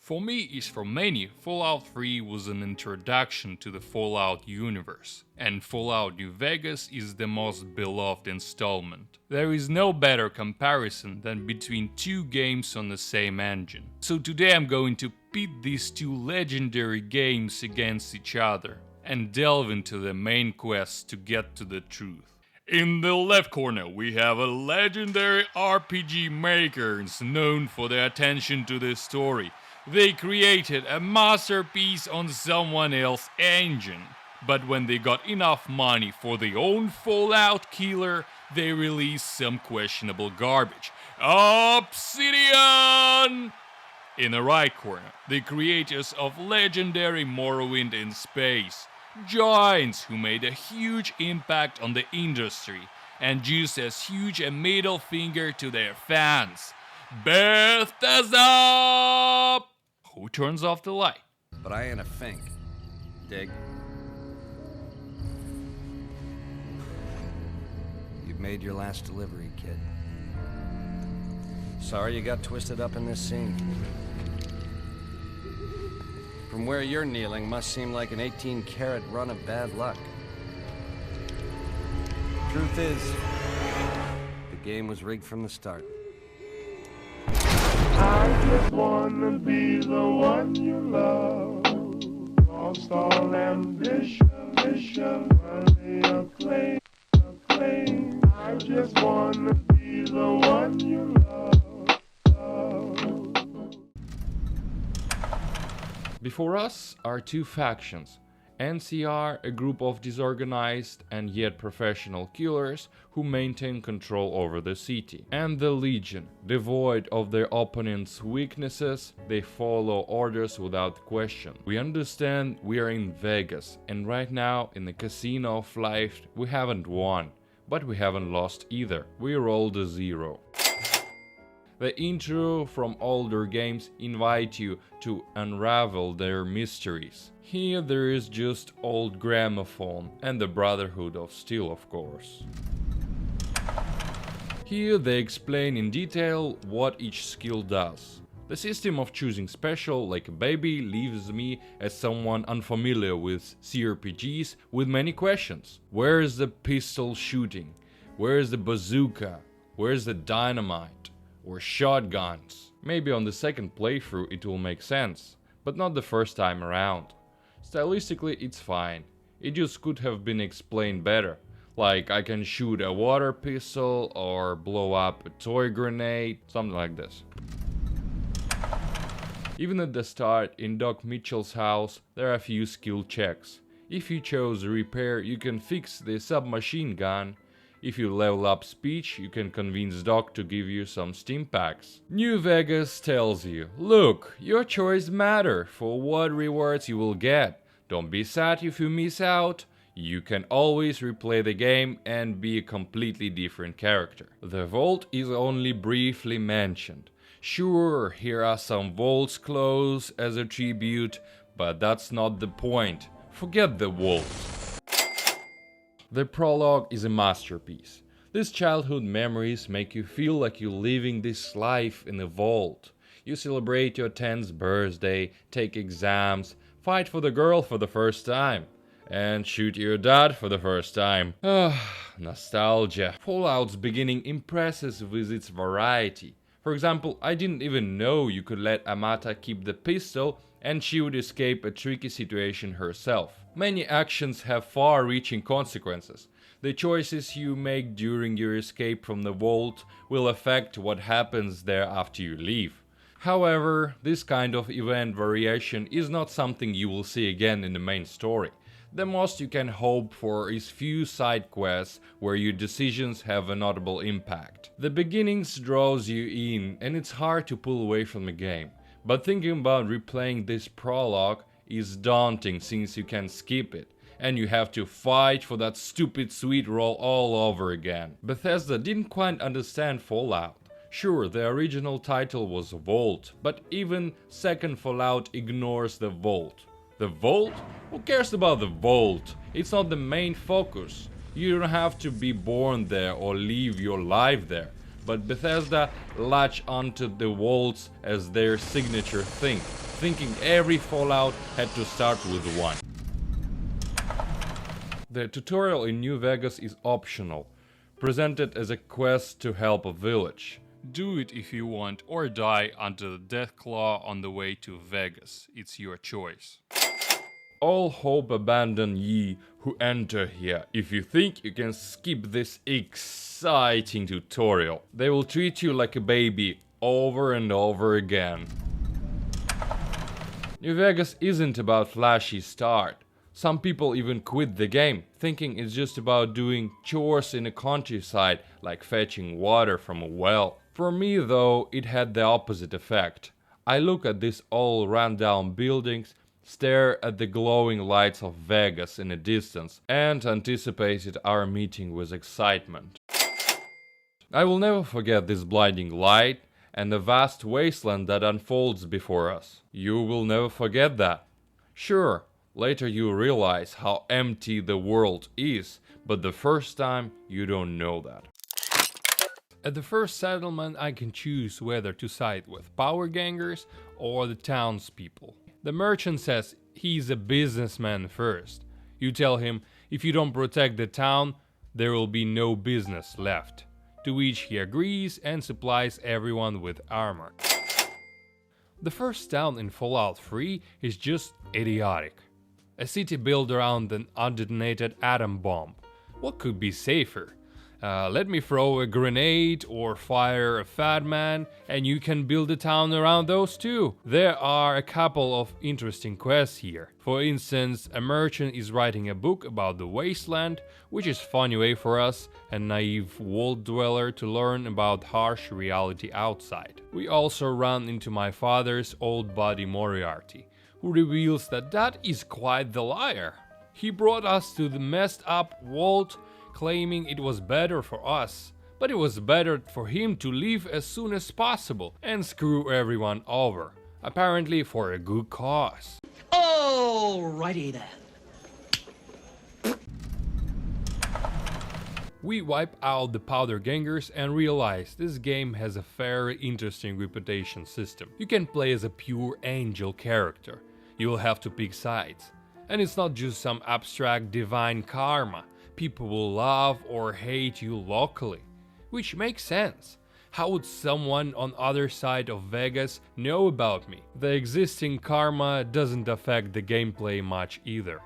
For me, as for many, Fallout 3 was an introduction to the Fallout universe, and Fallout New Vegas is the most beloved installment. There is no better comparison than between two games on the same engine. So today I'm going to pit these two legendary games against each other, and delve into the main quest to get to the truth. In the left corner, we have a legendary RPG makers known for their attention to the story. They created a masterpiece on someone else's engine. But when they got enough money for their own Fallout killer, they released some questionable garbage. Obsidian! In the right corner, the creators of legendary Morrowind in space. Giants who made a huge impact on the industry and used as huge a middle finger to their fans. Bethesda! Who turns off the light? But I ain't a fink. Dig? You've made your last delivery, kid. Sorry you got twisted up in this scene. From where you're kneeling must seem like an 18-carat run of bad luck. Truth is, the game was rigged from the start. I just wanna be the one you love. Lost all ambition, only acclaim. I just wanna be the one you love. Before us are two factions. NCR, a group of disorganized and yet professional killers who maintain control over the city. And the Legion, devoid of their opponents' weaknesses, they follow orders without question. We understand we are in Vegas, and right now, in the casino of life, we haven't won, but we haven't lost either. We rolled a 0. The intro from older games invite you to unravel their mysteries. Here there is just old gramophone and the Brotherhood of Steel, of course. Here they explain in detail what each skill does. The system of choosing special like a baby leaves me as someone unfamiliar with CRPGs with many questions. Where is the pistol shooting? Where is the bazooka? Where is the dynamite? Or shotguns? Maybe on the second playthrough it will make sense, but not the first time around. Stylistically it's fine, it just could have been explained better, like I can shoot a water pistol or blow up a toy grenade, something like this. Even at the start, in Doc Mitchell's house, there are a few skill checks. If you chose repair, you can fix the submachine gun. If you level up speech, you can convince Doc to give you some Steam packs. New Vegas tells you, look, your choice matter for what rewards you will get. Don't be sad if you miss out. You can always replay the game and be a completely different character. The vault is only briefly mentioned. Sure, here are some vaults close as a tribute, but that's not the point. Forget the vault. The Prologue is a masterpiece. These childhood memories make you feel like you're living this life in a vault. You celebrate your 10th birthday, take exams, fight for the girl for the first time, and shoot your dad for the first time. Nostalgia. Fallout's beginning impresses with its variety. For example, I didn't even know you could let Amata keep the pistol and she would escape a tricky situation herself. Many actions have far-reaching consequences. The choices you make during your escape from the vault will affect what happens there after you leave. However, this kind of event variation is not something you will see again in the main story. The most you can hope for is few side quests where your decisions have a notable impact. The beginnings draws you in and it's hard to pull away from the game. But thinking about replaying this prologue is daunting since you can skip it, and you have to fight for that stupid sweet roll all over again. Bethesda didn't quite understand Fallout. Sure, the original title was Vault, but even second Fallout ignores the Vault. The Vault? Who cares about the Vault? It's not the main focus. You don't have to be born there or live your life there. But Bethesda latch onto the vaults as their signature thing. thinking every Fallout had to start with one. The tutorial in New Vegas is optional, presented as a quest to help a village. Do it if you want, or die under the Deathclaw on the way to Vegas. It's your choice. All hope abandon ye who enter here. If you think you can skip this exciting tutorial, they will treat you like a baby over and over again. New Vegas isn't about flashy start. Some people even quit the game, thinking it's just about doing chores in the countryside, like fetching water from a well. For me though, it had the opposite effect. I look at these all run-down buildings, stare at the glowing lights of Vegas in the distance, and anticipated our meeting with excitement. I will never forget this blinding light and the vast wasteland that unfolds before us. You will never forget that. Sure, later you realize how empty the world is, but the first time you don't know that. At the first settlement I can choose whether to side with power gangers or the townspeople. The merchant says he's a businessman first. You tell him if you don't protect the town, there will be no business left. To which he agrees and supplies everyone with armor. The first town in Fallout 3 is just idiotic. A city built around an undetonated atom bomb. What could be safer? Let me throw a grenade or fire a fat man and you can build a town around those too. There are a couple of interesting quests here. For instance, a merchant is writing a book about the wasteland, which is a funny way for us, a naive world dweller, to learn about harsh reality outside. We also run into my father's old buddy Moriarty, who reveals that is quite the liar. He brought us to the messed up world, claiming it was better for us, but it was better for him to leave as soon as possible and screw everyone over, apparently for a good cause. Alrighty then. We wipe out the powder gangers and realize this game has a very interesting reputation system. You can play as a pure angel character. You will have to pick sides. And it's not just some abstract divine karma. People will love or hate you locally, which makes sense. How would someone on the other side of Vegas know about me? The existing karma doesn't affect the gameplay much either.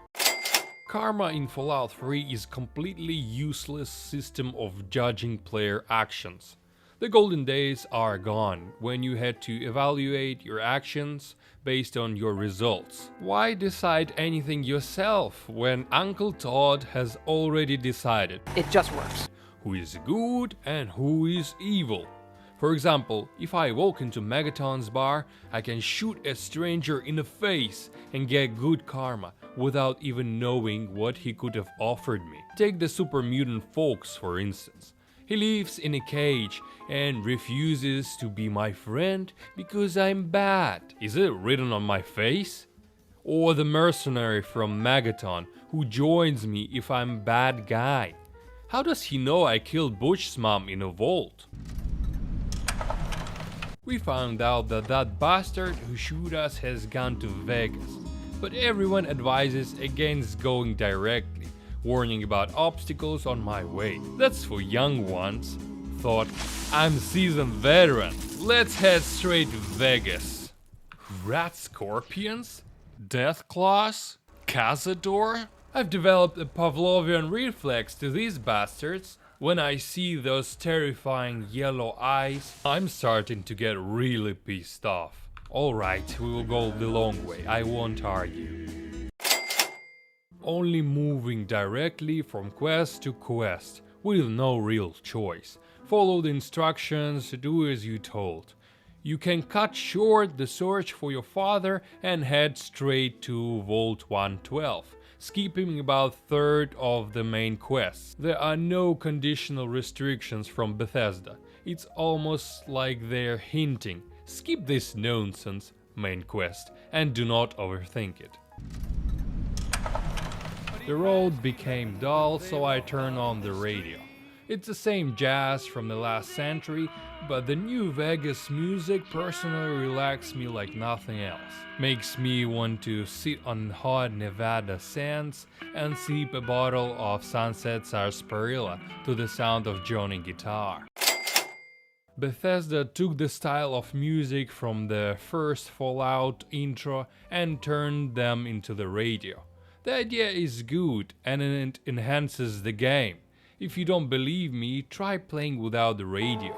Karma in Fallout 3 is a completely useless system of judging player actions. The golden days are gone when you had to evaluate your actions based on your results. Why decide anything yourself when Uncle Todd has already decided? It just works. Who is good and who is evil. For example, if I walk into Megaton's bar, I can shoot a stranger in the face and get good karma without even knowing what he could have offered me. Take the super mutant Fox for instance. He lives in a cage and refuses to be my friend because I'm bad. Is it written on my face? Or the mercenary from Megaton who joins me if I'm a bad guy. How does he know I killed Butch's mom in a vault? We found out that bastard who shoot us has gone to Vegas, but everyone advises against going directly, warning about obstacles on my way. That's for young ones. Thought, I'm seasoned veteran, let's head straight to Vegas. Rat scorpions? Death claws? Cazador? I've developed a Pavlovian reflex to these bastards. When I see those terrifying yellow eyes, I'm starting to get really pissed off. Alright, we will go the long way, I won't argue. Only moving directly from quest to quest, with no real choice. Follow the instructions, do as you're told. You can cut short the search for your father and head straight to Vault 112. Skipping about a third of the main quests. There are no conditional restrictions from Bethesda. It's almost like they're hinting, skip this nonsense main quest and do not overthink it. The road became dull, so I turned on the radio. It's the same jazz from the last century, but the new Vegas music personally relaxes me like nothing else. Makes me want to sit on hot Nevada sands and sip a bottle of Sunset Sarsaparilla to the sound of Johnny guitar. Bethesda took the style of music from the first Fallout intro and turned them into the radio. The idea is good and it enhances the game. If you don't believe me, try playing without the radio.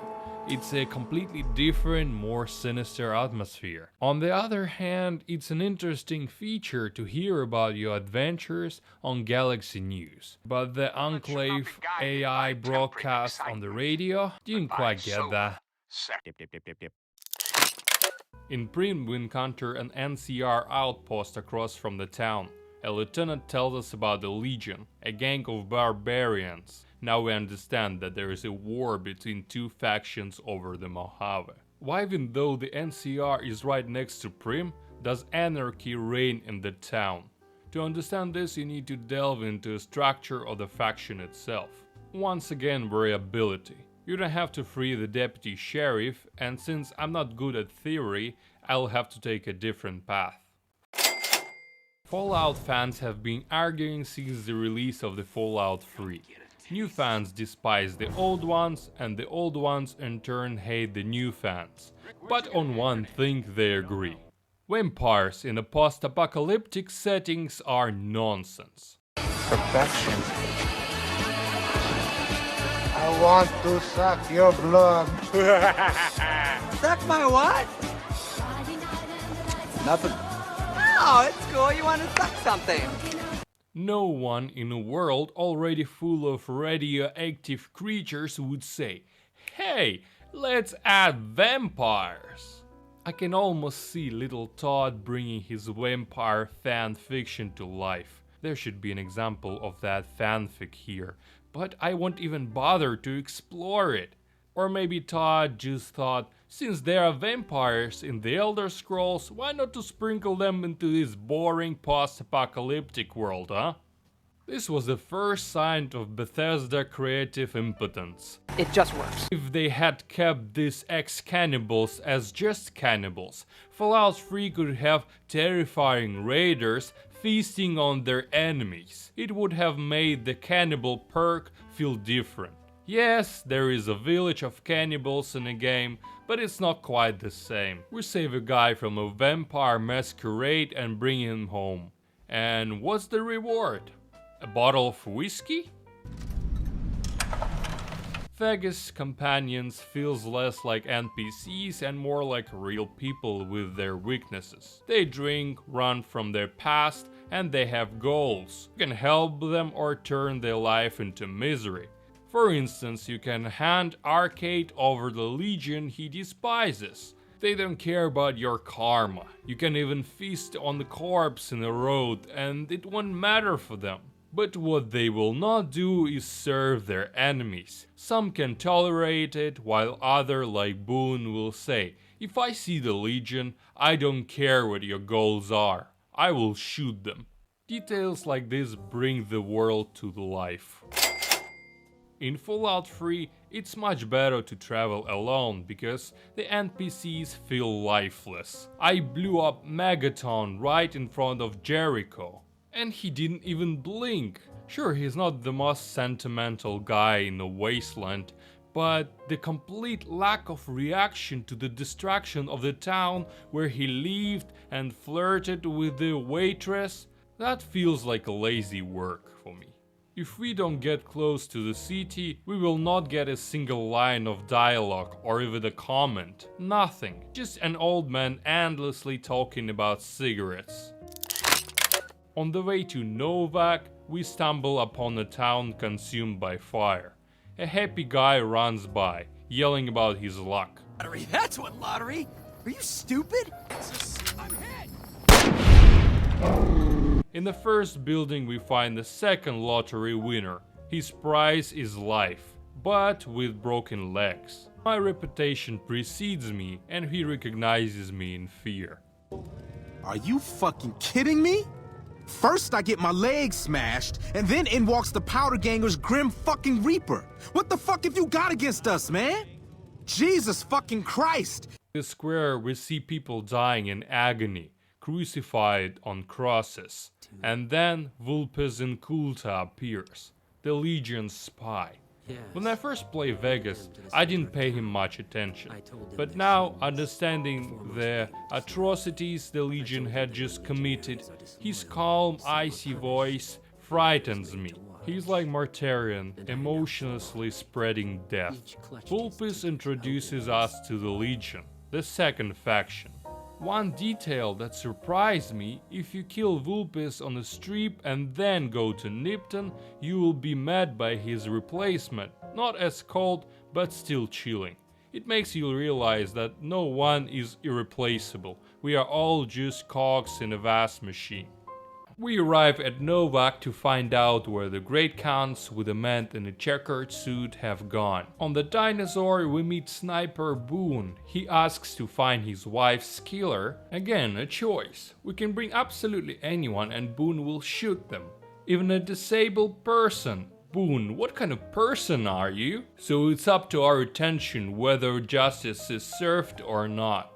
It's a completely different, more sinister atmosphere. On the other hand, it's an interesting feature to hear about your adventures on Galaxy News. But the Enclave AI broadcast on the radio didn't quite get that. In Prim, we encounter an NCR outpost across from the town. A lieutenant tells us about the Legion, a gang of barbarians. Now we understand that there is a war between two factions over the Mojave. Why, even though the NCR is right next to Prim, does anarchy reign in the town? To understand this, you need to delve into the structure of the faction itself. Once again, variability. You don't have to free the deputy sheriff, and since I'm not good at theory, I'll have to take a different path. Fallout fans have been arguing since the release of the Fallout 3. New fans despise the old ones, and the old ones in turn hate the new fans. But on one thing they agree. Vampires in the post-apocalyptic settings are nonsense. Perfection. I want to suck your blood. Suck my what? Nothing. Oh, it's cool. You want to suck something. No one in a world already full of radioactive creatures would say, "Hey, let's add vampires." I can almost see little Todd bringing his vampire fan fiction to life. There should be an example of that fanfic here, but I won't even bother to explore it. Or maybe Todd just thought, since there are vampires in the Elder Scrolls, why not to sprinkle them into this boring post-apocalyptic world, huh? This was the first sign of Bethesda creative impotence. It just works. If they had kept these ex-cannibals as just cannibals, Fallout 3 could have terrifying raiders feasting on their enemies. It would have made the cannibal perk feel different. Yes, there is a village of cannibals in the game, but it's not quite the same. We save a guy from a vampire masquerade and bring him home. And what's the reward? A bottle of whiskey? Vegas companions feels less like NPCs and more like real people with their weaknesses. They drink, run from their past, and they have goals. You can help them or turn their life into misery. For instance, you can hand Arcade over the Legion he despises. They don't care about your karma. You can even feast on the corpse in the road and it won't matter for them. But what they will not do is serve their enemies. Some can tolerate it, while others like Boone will say, "If I see the Legion, I don't care what your goals are. I will shoot them." Details like this bring the world to life. In Fallout 3, it's much better to travel alone because the NPCs feel lifeless. I blew up Megaton right in front of Jericho, and he didn't even blink. Sure, he's not the most sentimental guy in the wasteland, but the complete lack of reaction to the destruction of the town where he lived and flirted with the waitress, that feels like a lazy work for me. If we don't get close to the city, we will not get a single line of dialogue or even a comment. Nothing. Just an old man endlessly talking about cigarettes. On the way to Novak, we stumble upon a town consumed by fire. A happy guy runs by, yelling about his luck. Lottery, that's what lottery? Are you stupid? I'm hit. In the first building we find the second lottery winner. His prize is life, but with broken legs. My reputation precedes me and he recognizes me in fear. Are you fucking kidding me? First I get my leg smashed, and then in walks the Powder Ganger's Grim fucking Reaper. What the fuck have you got against us, man? Jesus fucking Christ! In the square we see people dying in agony, crucified on crosses. And then Vulpes Inculta appears, the Legion's spy. When I first played Vegas, I didn't pay him much attention, but now, understanding the atrocities the Legion had just committed, his calm, icy voice frightens me. He's like Martarian, emotionlessly spreading death. Vulpes introduces us to the Legion, the second faction. One detail that surprised me: if you kill Vulpes on the street and then go to Nipton, you will be met by his replacement, not as cold, but still chilling. It makes you realize that no one is irreplaceable, we are all just cogs in a vast machine. We arrive at Novak to find out where the great counts with a man in a checkered suit have gone. On the dinosaur we meet Sniper Boone. He asks to find his wife's killer. Again, a choice. We can bring absolutely anyone and Boone will shoot them. Even a disabled person. Boone, what kind of person are you? So it's up to our attention whether justice is served or not.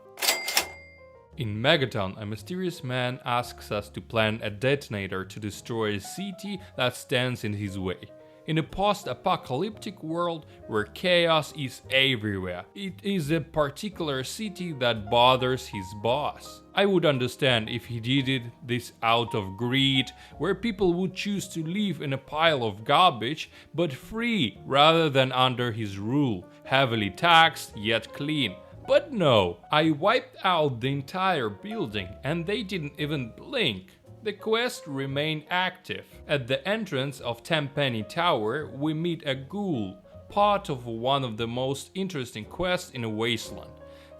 In Megaton, a mysterious man asks us to plant a detonator to destroy a city that stands in his way. In a post-apocalyptic world where chaos is everywhere, it is a particular city that bothers his boss. I would understand if he did this out of greed, where people would choose to live in a pile of garbage, but free rather than under his rule, heavily taxed yet clean. But no, I wiped out the entire building and they didn't even blink. The quest remained active. At the entrance of Tenpenny Tower, we meet a ghoul, part of one of the most interesting quests in a wasteland.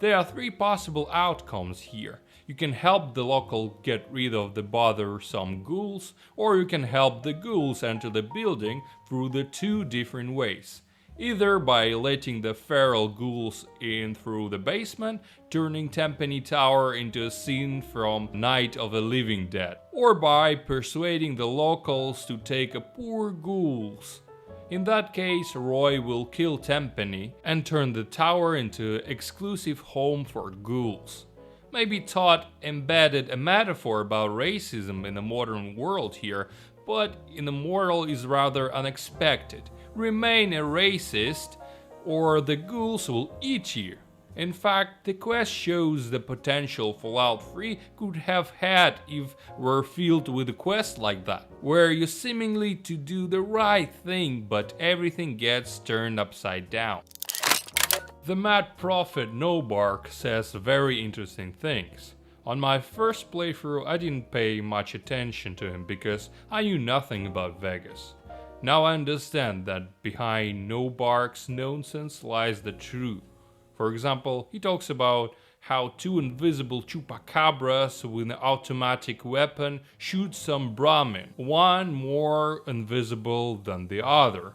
There are 3 possible outcomes here. You can help the local get rid of the bothersome ghouls, or you can help the ghouls enter the building through the 2 different ways. Either by letting the feral ghouls in through the basement, turning Tenpenny Tower into a scene from Night of the Living Dead, or by persuading the locals to take a poor ghouls. In that case, Roy will kill Tenpenny and turn the tower into an exclusive home for ghouls. Maybe Todd embedded a metaphor about racism in the modern world here, but in the moral is rather unexpected. Remain a racist or the ghouls will eat you. In fact, the quest shows the potential Fallout 3 could have had if were filled with a quest like that, where you seemingly to do the right thing but everything gets turned upside down. The Mad Prophet Nobark says very interesting things. On my first playthrough I didn't pay much attention to him because I knew nothing about Vegas. Now I understand that behind Nobark's nonsense lies the truth. For example, he talks about how 2 invisible chupacabras with an automatic weapon shoot some Brahmin, one more invisible than the other.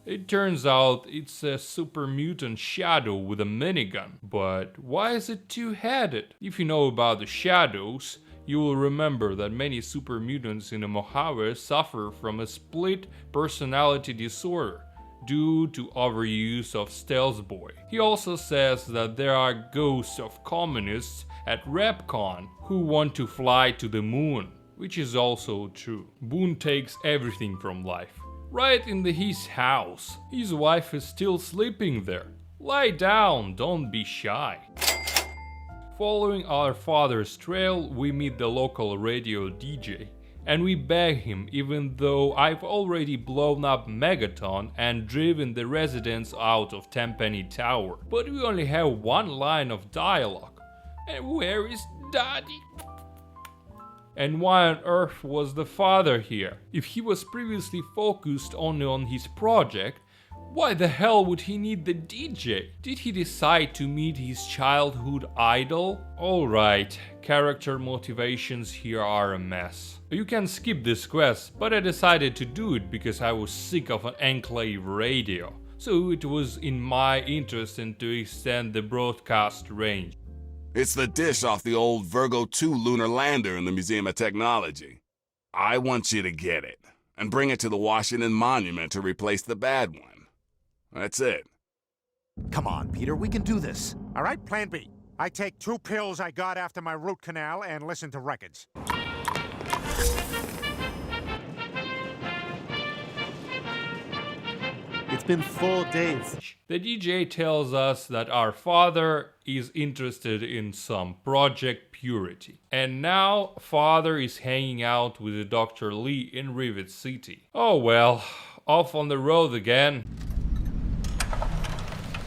It turns out it's a super mutant shadow with a minigun, but why is it 2-headed? If you know about the shadows, you will remember that many super mutants in the Mojave suffer from a split personality disorder due to overuse of Stealth Boy. He also says that there are ghosts of communists at RepCon who want to fly to the moon, which is also true. Boone takes everything from life. Right in his house. His wife is still sleeping there. Lie down, don't be shy. Following our father's trail, we meet the local radio DJ, and we beg him even though I've already blown up Megaton and driven the residents out of Tenpenny Tower. But we only have 1 line of dialogue. And where is Daddy? And why on earth was the father here? If he was previously focused only on his project, why the hell would he need the DJ? Did he decide to meet his childhood idol? Alright, character motivations here are a mess. You can skip this quest, but I decided to do it because I was sick of an Enclave radio. So it was in my interest to extend the broadcast range. It's the dish off the old Virgo 2 lunar lander in the Museum of Technology. I want you to get it and bring it to the Washington Monument to replace the bad one. That's it. Come on, Peter, we can do this. All right, plan B. I take 2 pills I got after my root canal and listen to records. It's been 4 days. The DJ tells us that our father is interested in some Project Purity. And now father is hanging out with Dr. Lee in Rivet City. Oh well, off on the road again.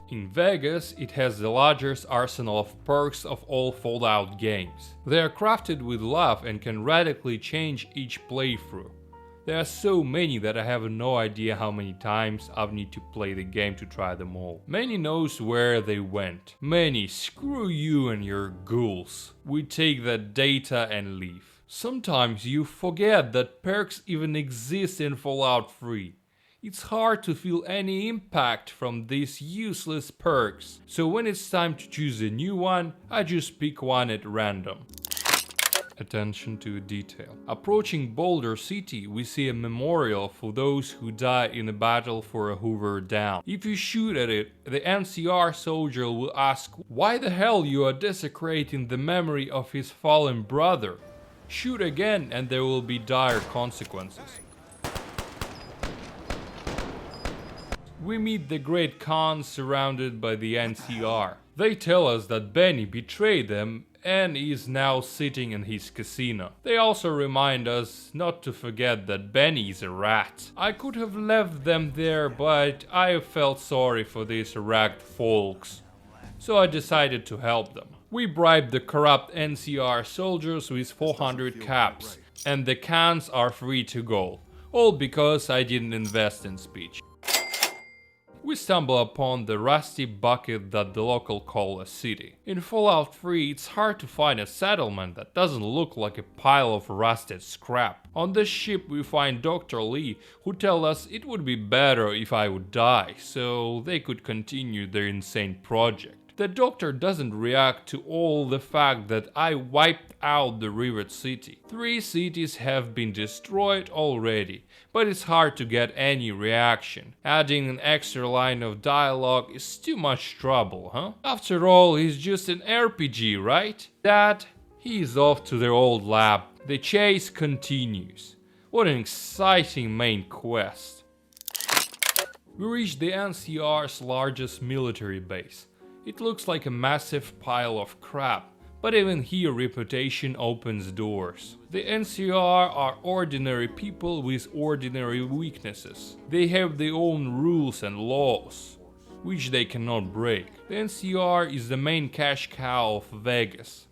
In Vegas, it has the largest arsenal of perks of all Fallout games. They are crafted with love and can radically change each playthrough. There are so many that I have no idea how many times I've need to play the game to try them all. Many knows where they went. Many, screw you and your ghouls. We take that data and leave. Sometimes you forget that perks even exist in Fallout 3. It's hard to feel any impact from these useless perks. So when it's time to choose a new one, I just pick one at random. Attention to detail. Approaching Boulder City, we see a memorial for those who died in a battle for a Hoover Dam. If you shoot at it, the NCR soldier will ask why the hell you are desecrating the memory of his fallen brother. Shoot again and there will be dire consequences. We meet the Great Khan surrounded by the NCR. They tell us that Benny betrayed them and is now sitting in his casino. They also remind us not to forget that Benny is a rat. I could have left them there, but I felt sorry for these ragged folks, so I decided to help them. We bribed the corrupt NCR soldiers with 400 caps, and the cans are free to go, all because I didn't invest in speech. We stumble upon the rusty bucket that the local call a city. In Fallout 3, it's hard to find a settlement that doesn't look like a pile of rusted scrap. On the ship we find Dr. Lee, who tells us it would be better if I would die, so they could continue their insane project. The doctor doesn't react to all the fact that I wiped out the Rivet City. 3 cities have been destroyed already, but it's hard to get any reaction. Adding an extra line of dialogue is too much trouble, huh? After all, it's just an RPG, right? Dad, he's off to their old lab. The chase continues. What an exciting main quest. We reach the NCR's largest military base. It looks like a massive pile of crap, but even here reputation opens doors. The NCR are ordinary people with ordinary weaknesses. They have their own rules and laws, which they cannot break. The NCR is the main cash cow of Vegas.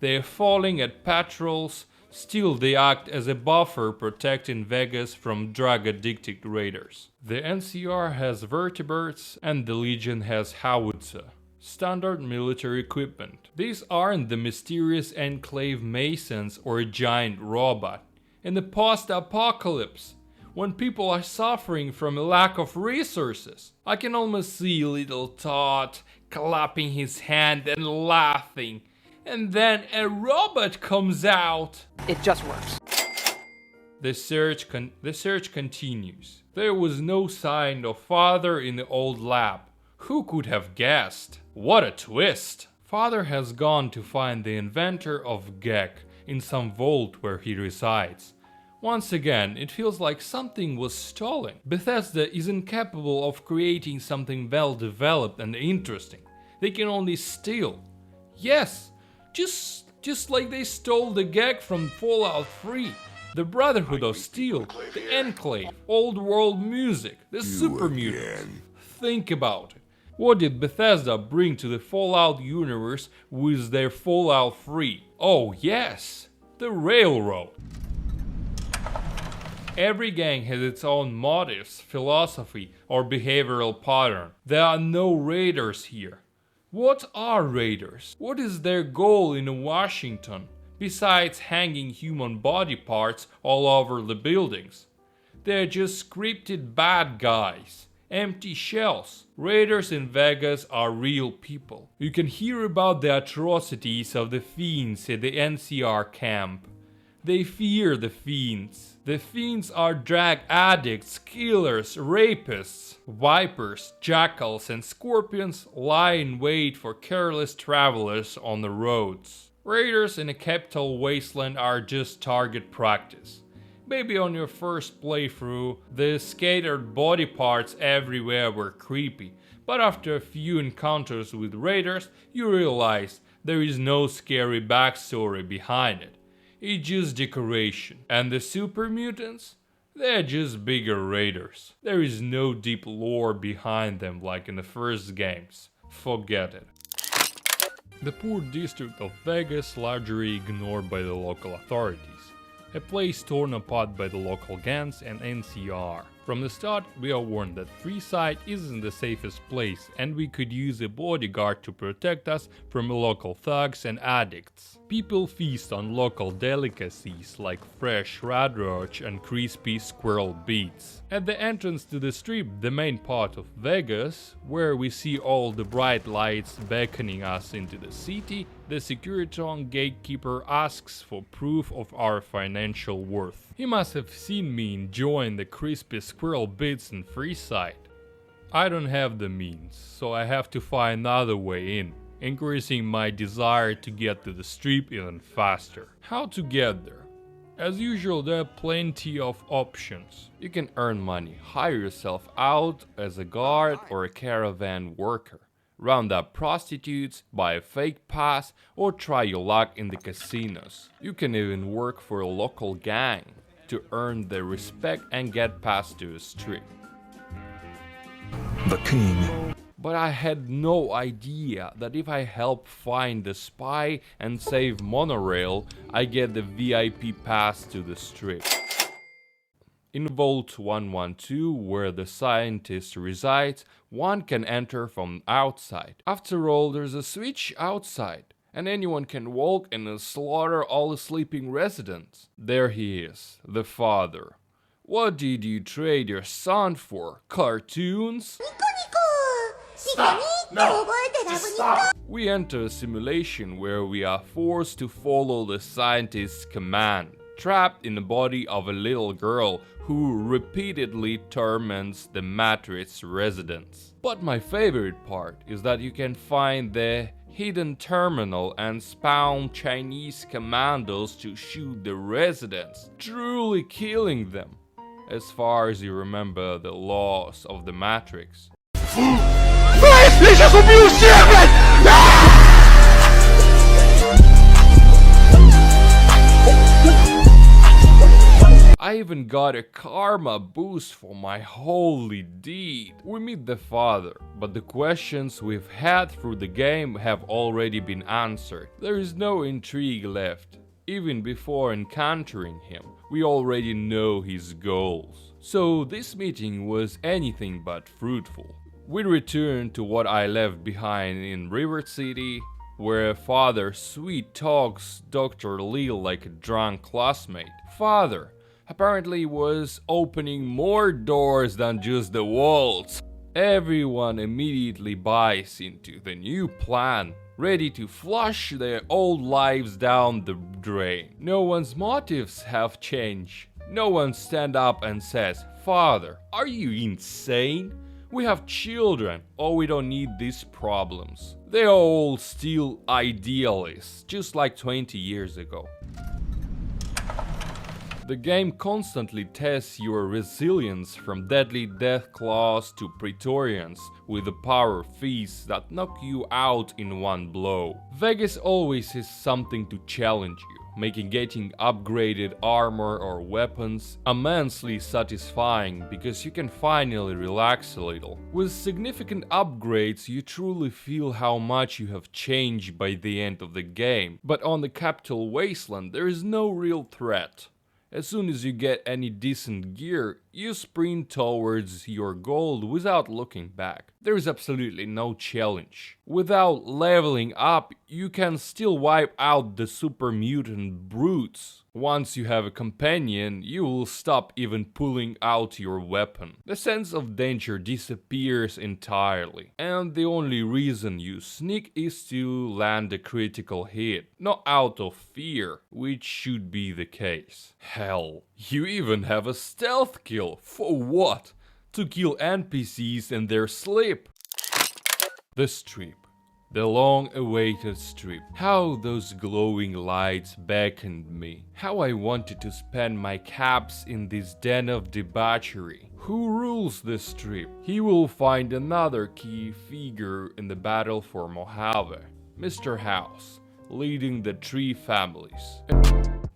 They are falling at patrols, still they act as a buffer protecting Vegas from drug-addicted raiders. The NCR has vertebrates and the Legion has howitzer. Standard military equipment. These aren't the mysterious Enclave Masons or a giant robot. In the post-apocalypse, when people are suffering from a lack of resources, I can almost see little Todd clapping his hand and laughing, and then a robot comes out. It just works. The search continues. There was no sign of father in the old lab. Who could have guessed? What a twist! Father has gone to find the inventor of GEC in some vault where he resides. Once again, it feels like something was stolen. Bethesda isn't capable of creating something well developed and interesting. They can only steal. Yes, just like they stole the GEC from Fallout 3. The Brotherhood of Steel, the Enclave, old world music, the super mutants. Think about it. What did Bethesda bring to the Fallout universe with their Fallout 3? Oh yes, the railroad. Every gang has its own motives, philosophy, or behavioral pattern. There are no raiders here. What are raiders? What is their goal in Washington, besides hanging human body parts all over the buildings? They're just scripted bad guys. Empty shells. Raiders in Vegas are real people. You can hear about the atrocities of the fiends at the NCR camp. They fear the fiends. The fiends are drag addicts, killers, rapists. Vipers, jackals and scorpions lie in wait for careless travelers on the roads. Raiders in a capital wasteland are just target practice. Maybe on your first playthrough, the scattered body parts everywhere were creepy, but after a few encounters with raiders, you realize there is no scary backstory behind it. It's just decoration. And the super mutants? They're just bigger raiders. There is no deep lore behind them like in the first games. Forget it. The poor district of Vegas largely ignored by the local authorities. A place torn apart by the local gangs and NCR. From the start, we are warned that Freeside isn't the safest place and we could use a bodyguard to protect us from local thugs and addicts. People feast on local delicacies like fresh red roach and crispy squirrel beets. At the entrance to the strip, the main part of Vegas, where we see all the bright lights beckoning us into the city, the Securitron gatekeeper asks for proof of our financial worth. He must have seen me enjoying the crispy squirrel bits in Freeside. I don't have the means, so I have to find another way in, increasing my desire to get to the strip even faster. How to get there? As usual, there are plenty of options. You can earn money, hire yourself out as a guard or a caravan worker, round up prostitutes, buy a fake pass, or try your luck in the casinos. You can even work for a local gang to earn their respect and get passed to a strip. The king. But I had no idea that if I help find the spy and save Monorail, I get the VIP pass to the strip. In Vault 112, where the scientist resides, one can enter from outside. After all, there's a switch outside, and anyone can walk and slaughter all the sleeping residents. There he is, the father. What did you trade your son for? Cartoons? Stop! No! Just stop! We enter a simulation where we are forced to follow the scientist's command, trapped in the body of a little girl who repeatedly torments the Matrix residents. But my favorite part is that you can find the hidden terminal and spawn Chinese commandos to shoot the residents, truly killing them, as far as you remember the laws of the Matrix. I even got a karma boost for my holy deed. We meet the father, but the questions we've had through the game have already been answered. There is no intrigue left. Even before encountering him, we already know his goals. So this meeting was anything but fruitful. We return to what I left behind in River City, where Father Sweet talks Dr. Lee like a drunk classmate. Father apparently was opening more doors than just the walls. Everyone immediately buys into the new plan, ready to flush their old lives down the drain. No one's motives have changed. No one stands up and says, "Father, are you insane? We have children, or we don't need these problems." They are all still idealists, just like 20 years ago. The game constantly tests your resilience, from deadly death claws to Praetorians with the power feasts that knock you out in one blow. Vegas always has something to challenge you, making getting upgraded armor or weapons immensely satisfying because you can finally relax a little. With significant upgrades, you truly feel how much you have changed by the end of the game, but on the Capital Wasteland there is no real threat. As soon as you get any decent gear, you sprint towards your goal without looking back. There is absolutely no challenge. Without leveling up, you can still wipe out the super mutant brutes. Once you have a companion, you will stop even pulling out your weapon. The sense of danger disappears entirely, and the only reason you sneak is to land a critical hit, not out of fear, which should be the case. Hell, you even have a stealth kill. For what? To kill NPCs in their sleep. The strip. The long-awaited strip. How those glowing lights beckoned me. How I wanted to spend my caps in this den of debauchery. Who rules this strip? He will find another key figure in the battle for Mojave. Mr. House, leading the three families.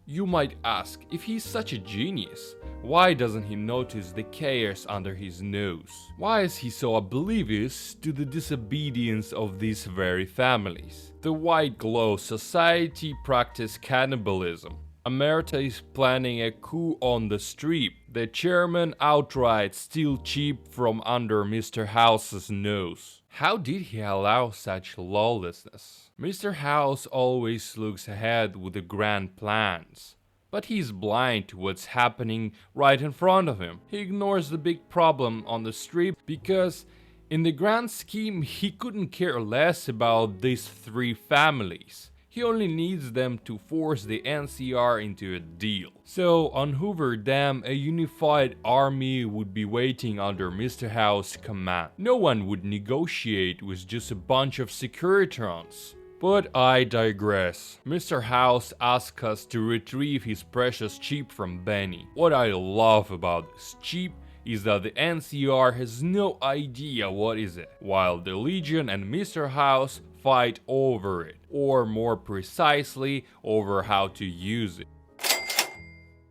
You might ask, if he's such a genius, why doesn't he notice the chaos under his nose? Why is he so oblivious to the disobedience of these very families? The White Glow Society practice cannibalism. Amerta is planning a coup on the strip. The chairman outright steals cheap from under Mr. House's nose. How did he allow such lawlessness? Mr. House always looks ahead with the grand plans. But he's blind to what's happening right in front of him. He ignores the big problem on the strip because in the grand scheme he couldn't care less about these three families. He only needs them to force the NCR into a deal. So on Hoover Dam, a unified army would be waiting under Mr. House's command. No one would negotiate with just a bunch of Securitrons. But I digress. Mr. House asks us to retrieve his precious chip from Benny. What I love about this chip is that the NCR has no idea what is it, while the Legion and Mr. House fight over it, or more precisely, over how to use it.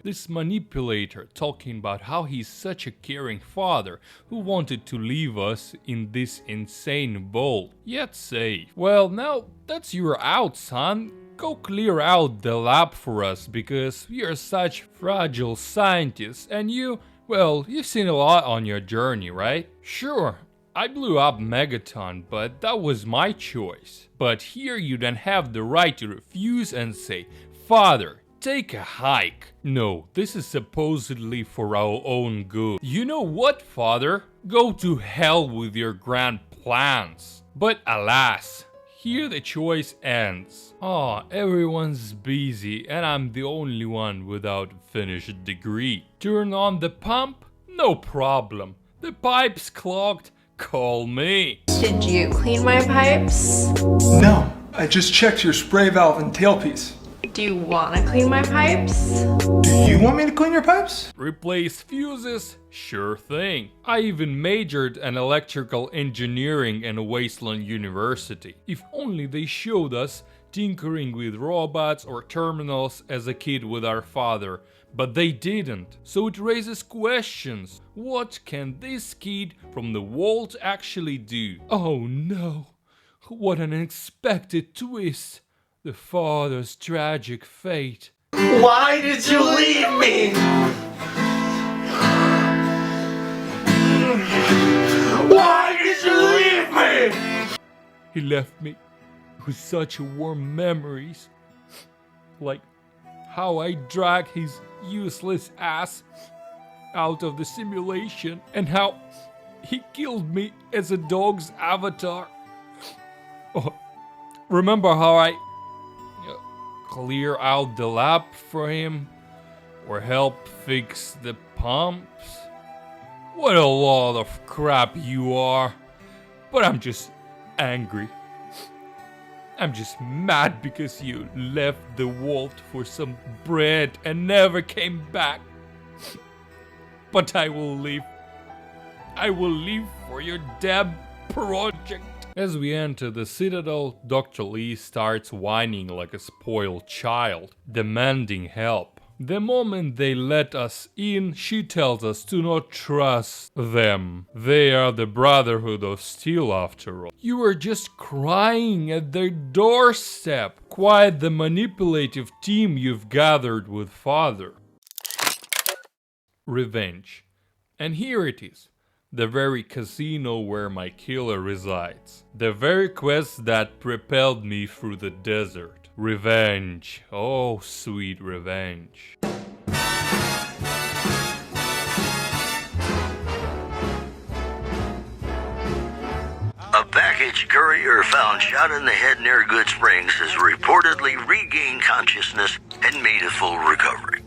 This manipulator talking about how he's such a caring father who wanted to leave us in this insane bowl, yet safe. Well, now that's your out, son. Go clear out the lab for us, because we are such fragile scientists and well, you've seen a lot on your journey, right? Sure, I blew up Megaton, but that was my choice. But here you don't have the right to refuse and say, "Father, take a hike." No, this is supposedly for our own good. You know what, Father? Go to hell with your grand plans. But alas, here the choice ends. Everyone's busy and I'm the only one without a finished degree. Turn on the pump? No problem. The pipe's clogged? Call me. Did you clean my pipes? No, I just checked your spray valve and tailpiece. Do you want to clean my pipes? Do you want me to clean your pipes? Replace fuses? Sure thing. I even majored in electrical engineering in Wasteland University. If only they showed us tinkering with robots or terminals as a kid with our father. But they didn't. So it raises questions. What can this kid from the vault actually do? Oh no. What an unexpected twist. The father's tragic fate. Why did you leave me? Why did you leave me? He left me with such warm memories. Like how I dragged his useless ass out of the simulation and how he killed me as a dog's avatar. Remember how I clear out the lab for him or help fix the pumps? What a lot of crap you are. But I'm just angry. I'm just mad because you left the vault for some bread and never came back. But I will leave. I will leave for your damn project. As we enter the Citadel, Dr. Lee starts whining like a spoiled child, demanding help. The moment they let us in, she tells us to not trust them. They are the Brotherhood of Steel after all. You are just crying at their doorstep. Quite the manipulative team you've gathered with Father. Revenge. And here it is. The very casino where my killer resides. The very quest that propelled me through the desert. Revenge. Oh, sweet revenge. A package courier found shot in the head near Good Springs has reportedly regained consciousness and made a full recovery.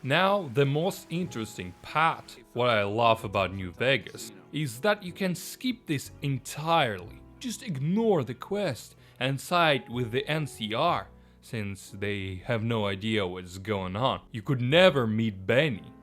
Now, the most interesting part, what I love about New Vegas, is that you can skip this entirely. Just ignore the quest and side with the NCR, since they have no idea what's going on. You could never meet Benny.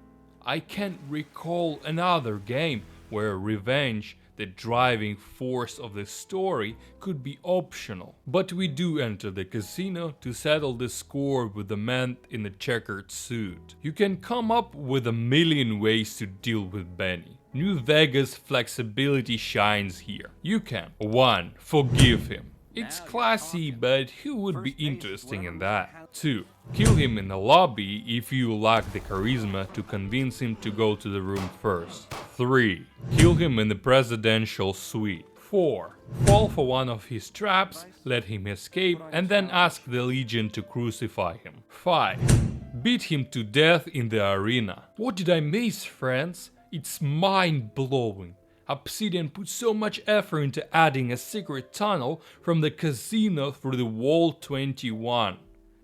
I can't recall another game where revenge, the driving force of the story, could be optional. But we do enter the casino to settle the score with the man in the checkered suit. You can come up with a million ways to deal with Benny. New Vegas flexibility shines here. You can 1. Forgive him. It's classy, but who would be interested in that? 2. Kill him in the lobby if you lack the charisma to convince him to go to the room first. 3. Kill him in the presidential suite. 4. Fall for one of his traps, let him escape, and then ask the Legion to crucify him. 5. Beat him to death in the arena. What did I miss, friends? It's mind-blowing. Obsidian put so much effort into adding a secret tunnel from the casino through the Wall 21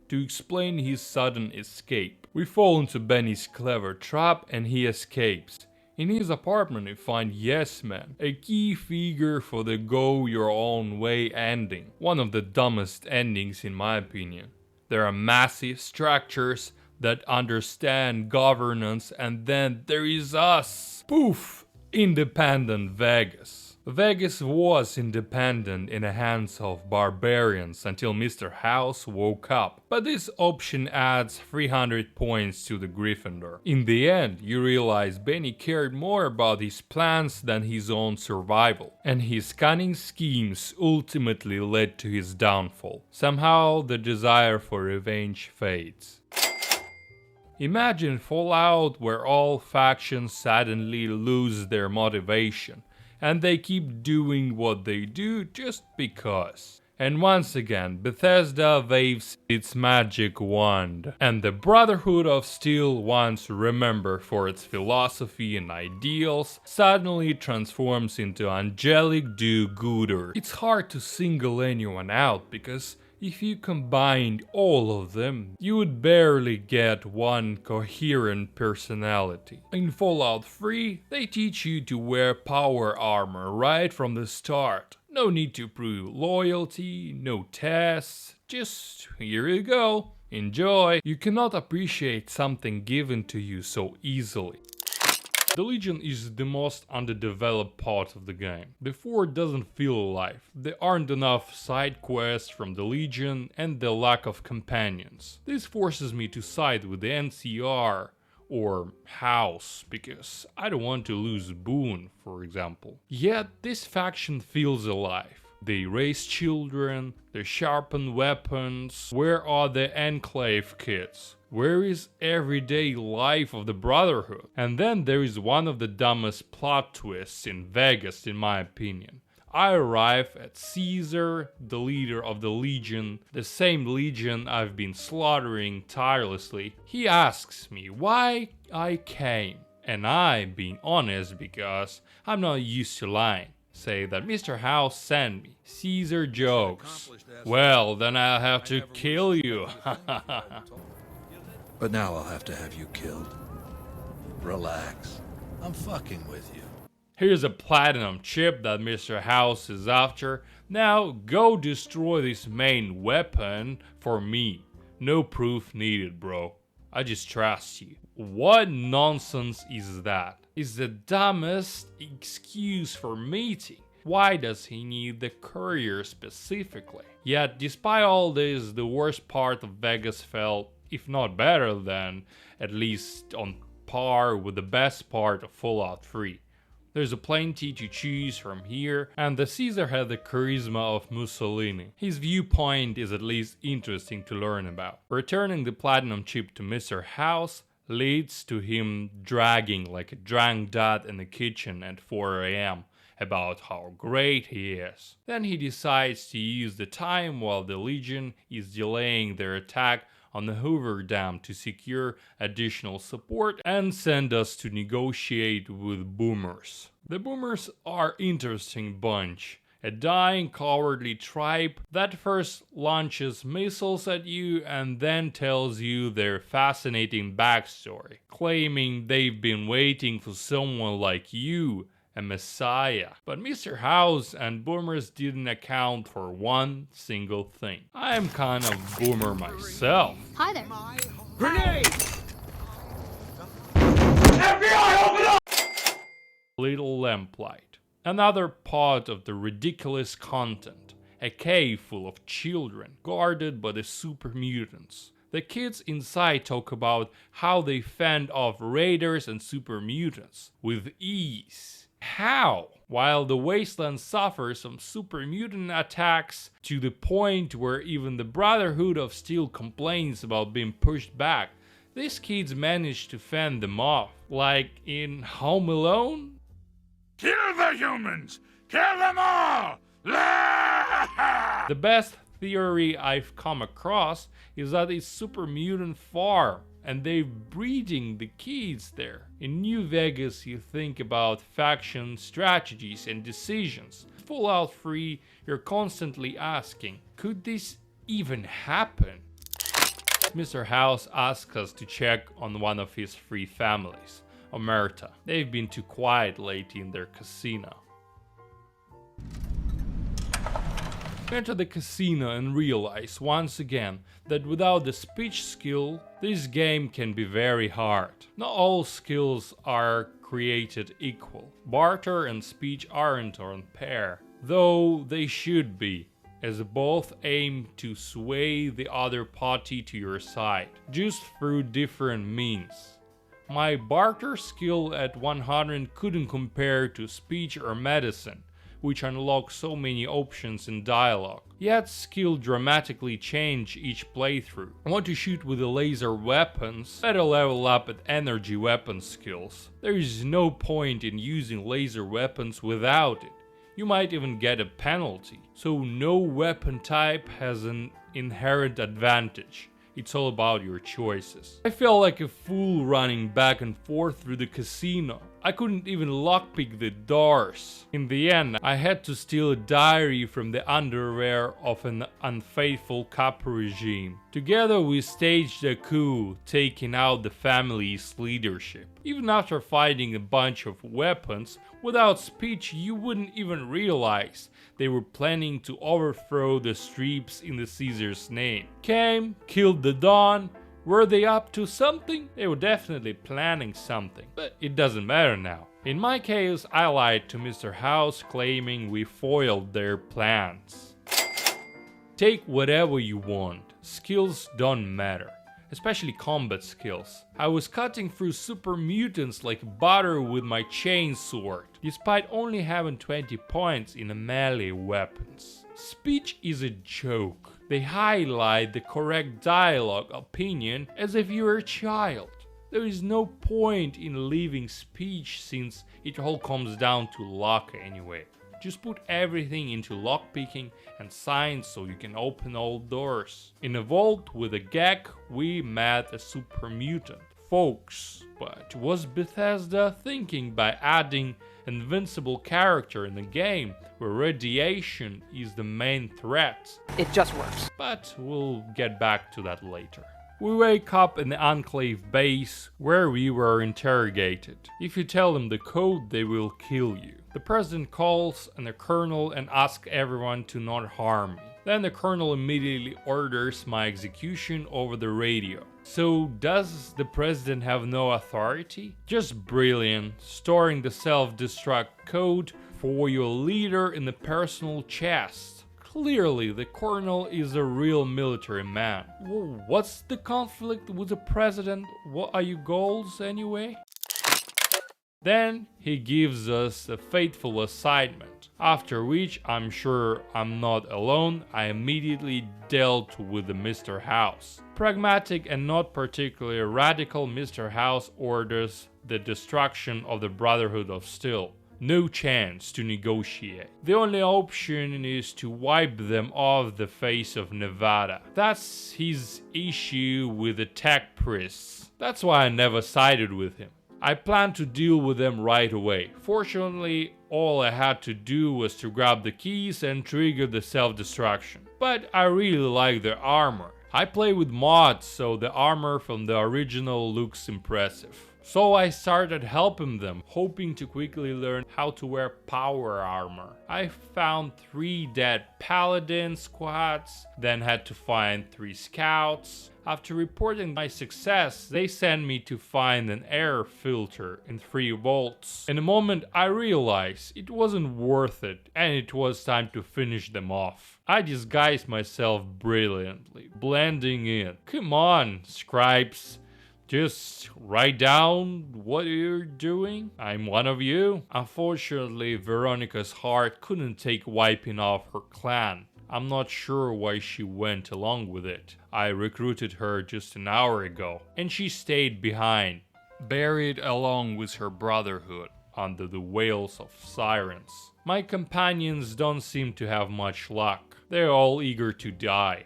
to explain his sudden escape. We fall into Benny's clever trap and he escapes. In his apartment we find Yes Man, a key figure for the go your own way ending. One of the dumbest endings in my opinion. There are massive structures that understand governance, and then there is us. Poof! Independent Vegas. Vegas was independent in the hands of barbarians until Mr. House woke up, but this option adds 300 points to the Gryffindor. In the end, you realize Benny cared more about his plans than his own survival, and his cunning schemes ultimately led to his downfall. Somehow, the desire for revenge fades. Imagine Fallout where all factions suddenly lose their motivation and they keep doing what they do just because. And once again, Bethesda waves its magic wand, and the Brotherhood of Steel, once remembered for its philosophy and ideals, suddenly transforms into angelic do-gooder. It's hard to single anyone out because if you combined all of them, you would barely get one coherent personality. In Fallout 3, they teach you to wear power armor right from the start. No need to prove loyalty, no tests, just here you go, enjoy. You cannot appreciate something given to you so easily. The Legion is the most underdeveloped part of the game. The Fort doesn't feel alive. There aren't enough side quests from the Legion and the lack of companions. This forces me to side with the NCR or House because I don't want to lose Boone, for example. Yet this faction feels alive. They raise children, they sharpen weapons. Where are the Enclave kids? Where is everyday life of the Brotherhood? And then there is one of the dumbest plot twists in Vegas, in my opinion. I arrive at Caesar, the leader of the Legion, the same Legion I've been slaughtering tirelessly. He asks me why I came, and I, being honest because I'm not used to lying, say that Mr. House sent me. Caesar jokes. Well, then I'll have to kill you. But now I'll have to have you killed. Relax. I'm fucking with you. Here's a platinum chip that Mr. House is after. Now go destroy this main weapon for me. No proof needed, bro. I just trust you. What nonsense is that? It's the dumbest excuse for meeting. Why does he need the courier specifically? Yet, despite all this, the worst part of Vegas felt, if not better than, at least on par with the best part of Fallout 3. There's a plenty to choose from here, and the Caesar had the charisma of Mussolini. His viewpoint is at least interesting to learn about. Returning the platinum chip to Mr. House leads to him dragging like a drunk dad in the kitchen at 4 AM about how great he is. Then he decides to use the time while the Legion is delaying their attack on the Hoover Dam to secure additional support and send us to negotiate with Boomers. The Boomers are interesting bunch. A dying, cowardly tribe that first launches missiles at you and then tells you their fascinating backstory, claiming they've been waiting for someone like you, a messiah. But Mr. House and Boomers didn't account for one single thing. I am kind of Boomer myself. Hi there. Grenade! FBI, open up! Little lamplight. Another part of the ridiculous content. A cave full of children, guarded by the super mutants. The kids inside talk about how they fend off raiders and super mutants with ease. How? While the wasteland suffers some super mutant attacks to the point where even the Brotherhood of Steel complains about being pushed back, these kids manage to fend them off, like in Home Alone? Kill the humans! Kill them all! The best theory I've come across is that it's super mutant farm and they're breeding the kids there. In New Vegas, you think about faction strategies and decisions. Fallout 3, you're constantly asking, could this even happen? Mr. House asks us to check on one of his free families, Omerta. They've been too quiet lately in their casino. Enter the casino and realize once again that without the speech skill, this game can be very hard. Not all skills are created equal. Barter and speech aren't on pair, though they should be, as both aim to sway the other party to your side, just through different means. My barter skill at 100 couldn't compare to speech or medicine, which unlock so many options in dialogue. Yet skill dramatically change each playthrough. I want to shoot with the laser weapons, better level up at energy weapon skills. There is no point in using laser weapons without it. You might even get a penalty. So no weapon type has an inherent advantage. It's all about your choices. I felt like a fool running back and forth through the casino. I couldn't even lockpick the doors. In the end, I had to steal a diary from the underwear of an unfaithful cop regime. Together we staged a coup, taking out the family's leadership. Even after fighting a bunch of weapons, without speech you wouldn't even realize they were planning to overthrow the Streeps in the Caesar's name. Came, killed the Don. Were they up to something? They were definitely planning something, but it doesn't matter now. In my case, I lied to Mr. House, claiming we foiled their plans. Take whatever you want. Skills don't matter, especially combat skills. I was cutting through super mutants like butter with my chainsword, despite only having 20 points in melee weapons. Speech is a joke. They highlight the correct dialogue opinion as if you were a child. There is no point in leaving speech since it all comes down to luck anyway. Just put everything into lockpicking and signs so you can open all doors. In a vault with a gag, we met a super mutant, folks. But was Bethesda thinking by adding an invincible character in the game where radiation is the main threat? It just works. But we'll get back to that later. We wake up in the Enclave base where we were interrogated. If you tell them the code, they will kill you. The president calls and the colonel and asks everyone to not harm me. Then the colonel immediately orders my execution over the radio. So does the president have no authority? Just brilliant, storing the self-destruct code for your leader in the personal chest. Clearly, the colonel is a real military man. What's the conflict with the president? What are your goals anyway? Then he gives us a fateful assignment, after which I'm sure I'm not alone. I immediately dealt with the Mr. House. Pragmatic and not particularly radical Mr. House orders the destruction of the Brotherhood of Steel. No chance to negotiate. The only option is to wipe them off the face of Nevada. That's his issue with the tech priests. That's why I never sided with him. I planned to deal with them right away. Fortunately, all I had to do was to grab the keys and trigger the self-destruction. But I really like their armor. I play with mods, so the armor from the original looks impressive. So I started helping them, hoping to quickly learn how to wear power armor. I found 3 dead paladin squads, then had to find 3 scouts. After reporting my success, they sent me to find an air filter in 3 volts. In a moment I realized it wasn't worth it and it was time to finish them off. I disguised myself brilliantly, blending in. Come on, scribes. Just write down what you're doing. I'm one of you. Unfortunately, Veronica's heart couldn't take wiping off her clan. I'm not sure why she went along with it. I recruited her just an hour ago, and she stayed behind, buried along with her brotherhood under the wails of sirens. My companions don't seem to have much luck. They're all eager to die.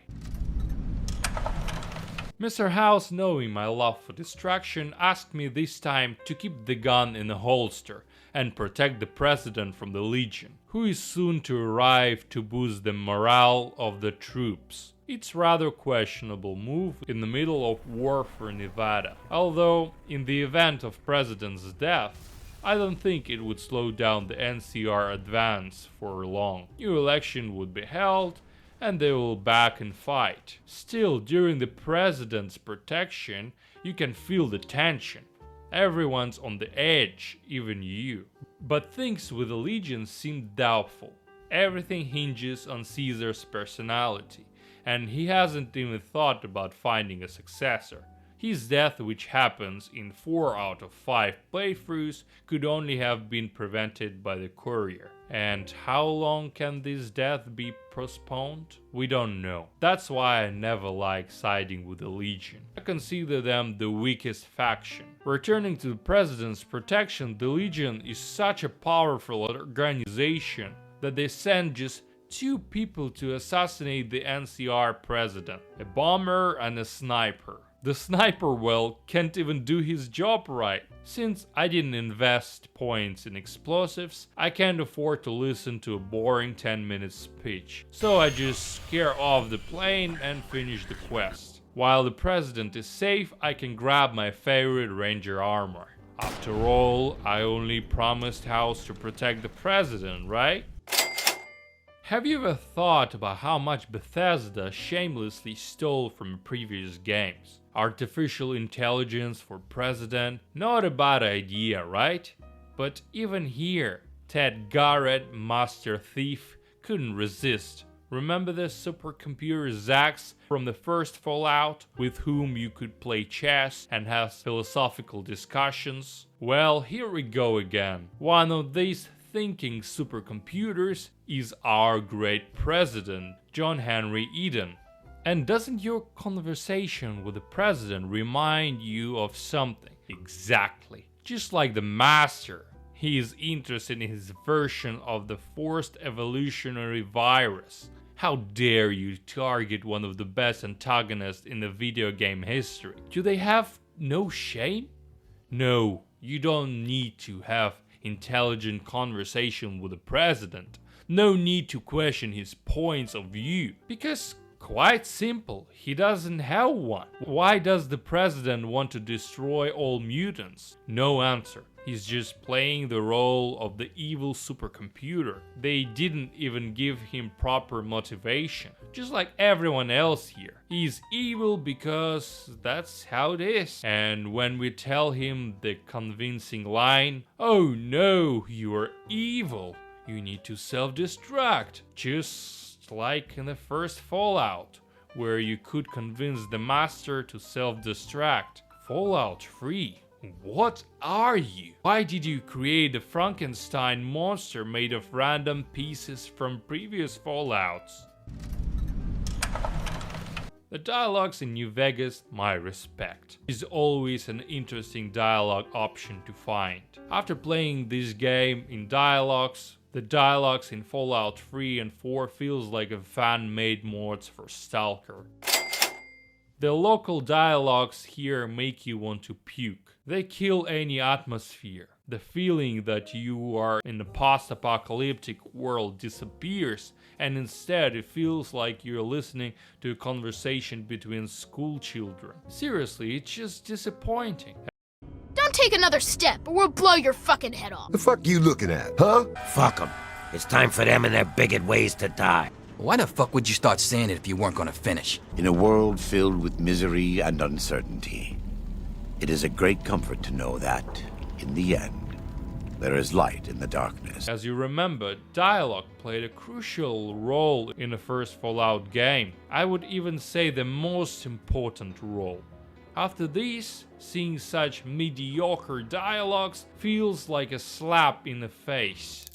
Mr. House, knowing my love for destruction, asked me this time to keep the gun in a holster and protect the President from the Legion, who is soon to arrive to boost the morale of the troops. It's rather questionable move in the middle of war for Nevada, although in the event of President's death, I don't think it would slow down the NCR advance for long. New election would be held, and they will back and fight. Still, during the President's protection, you can feel the tension. Everyone's on the edge, even you. But things with the Legion seem doubtful. Everything hinges on Caesar's personality, and he hasn't even thought about finding a successor. His death, which happens in 4 out of 5 playthroughs, could only have been prevented by the courier. And how long can this death be postponed? We don't know. That's why I never like siding with the Legion. I consider them the weakest faction. Returning to the President's protection, the Legion is such a powerful organization that they send just 2 people to assassinate the NCR President, a bomber and a sniper. The sniper, well, can't even do his job right. Since I didn't invest points in explosives, I can't afford to listen to a boring 10-minute speech. So I just scare off the plane and finish the quest. While the President is safe, I can grab my favorite Ranger armor. After all, I only promised House to protect the President, right? Have you ever thought about how much Bethesda shamelessly stole from previous games? Artificial intelligence for President, not a bad idea, right? But even here, Ted Garrett, Master Thief, couldn't resist. Remember the supercomputer Zax from the first Fallout, with whom you could play chess and have philosophical discussions? Well, here we go again. One of these thinking supercomputers is our great President, John Henry Eden. And doesn't your conversation with the President remind you of something? Exactly. Just like the Master, he is interested in his version of the forced evolutionary virus. How dare you target one of the best antagonists in the video game history? Do they have no shame? No, you don't need to have intelligent conversation with the President. No need to question his points of view, because quite simple, he doesn't have one. Why does the President want to destroy all mutants? No answer. He's just playing the role of the evil supercomputer. They didn't even give him proper motivation. Just like everyone else here. He's evil because that's how it is. And when we tell him the convincing line, "Oh no, you are evil. You need to self-destruct," just like in the first Fallout, where you could convince the Master to self-destruct. Fallout 3. What are you? Why did you create a Frankenstein monster made of random pieces from previous Fallouts? The dialogues in New Vegas, my respect, is always an interesting dialogue option to find. After playing this game in dialogues, the dialogues in Fallout 3 and 4 feels like a fan-made mods for Stalker. The local dialogues here make you want to puke. They kill any atmosphere. The feeling that you are in a post-apocalyptic world disappears, and instead it feels like you're listening to a conversation between school children. Seriously, it's just disappointing. Don't take another step or we'll blow your fucking head off. The fuck you looking at, huh? Fuck them. It's time for them and their bigot ways to die. Why the fuck would you start saying it if you weren't gonna finish? In a world filled with misery and uncertainty, it is a great comfort to know that, in the end, there is light in the darkness. As you remember, dialogue played a crucial role in the first Fallout game. I would even say the most important role. After this, seeing such mediocre dialogues feels like a slap in the face.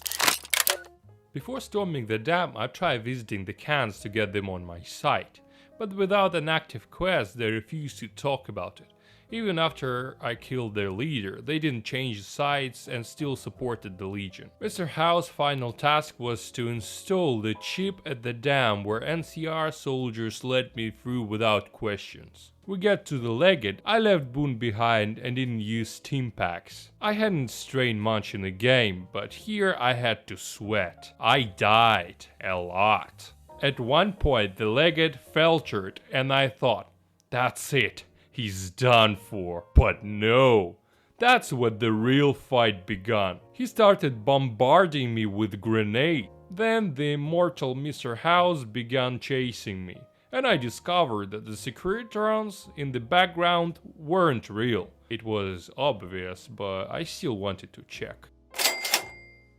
Before storming the dam, I tried visiting the cans to get them on my side, but without an active quest, they refused to talk about it. Even after I killed their leader, they didn't change sides and still supported the Legion. Mr. Howe's final task was to install the chip at the dam where NCR soldiers let me through without questions. We get to the Legate, I left Boone behind and didn't use Steam packs. I hadn't strained much in the game, but here I had to sweat. I died a lot. At one point the Legate faltered and I thought, that's it. He's done for. But no, that's when the real fight began. He started bombarding me with grenades. Then the immortal Mr. House began chasing me, and I discovered that the Securitrons in the background weren't real. It was obvious, but I still wanted to check.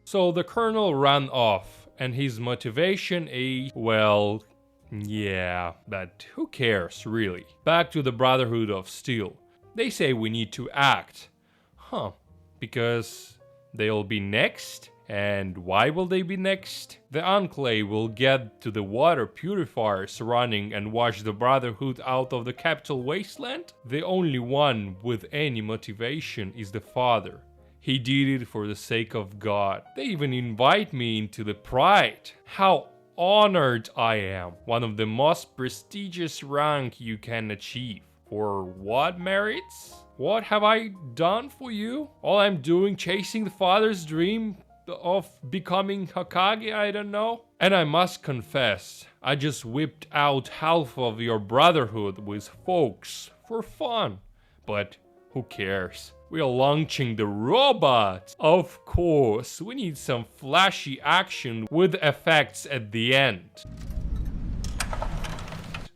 So the Colonel ran off, and his motivation is, well, yeah, but who cares, really? Back to the Brotherhood of Steel. They say we need to act. Huh, because they'll be next? And why will they be next? The Enclave will get to the water purifiers running and wash the Brotherhood out of the capital wasteland? The only one with any motivation is the Father. He did it for the sake of God. They even invite me into the Pride. How honored I am. One of the most prestigious rank you can achieve. For what merits? What have I done for you? All I'm doing chasing the Father's dream of becoming Hokage, I don't know. And I must confess, I just whipped out half of your Brotherhood with folks for fun. But who cares? We are launching the robots! Of course, we need some flashy action with effects at the end.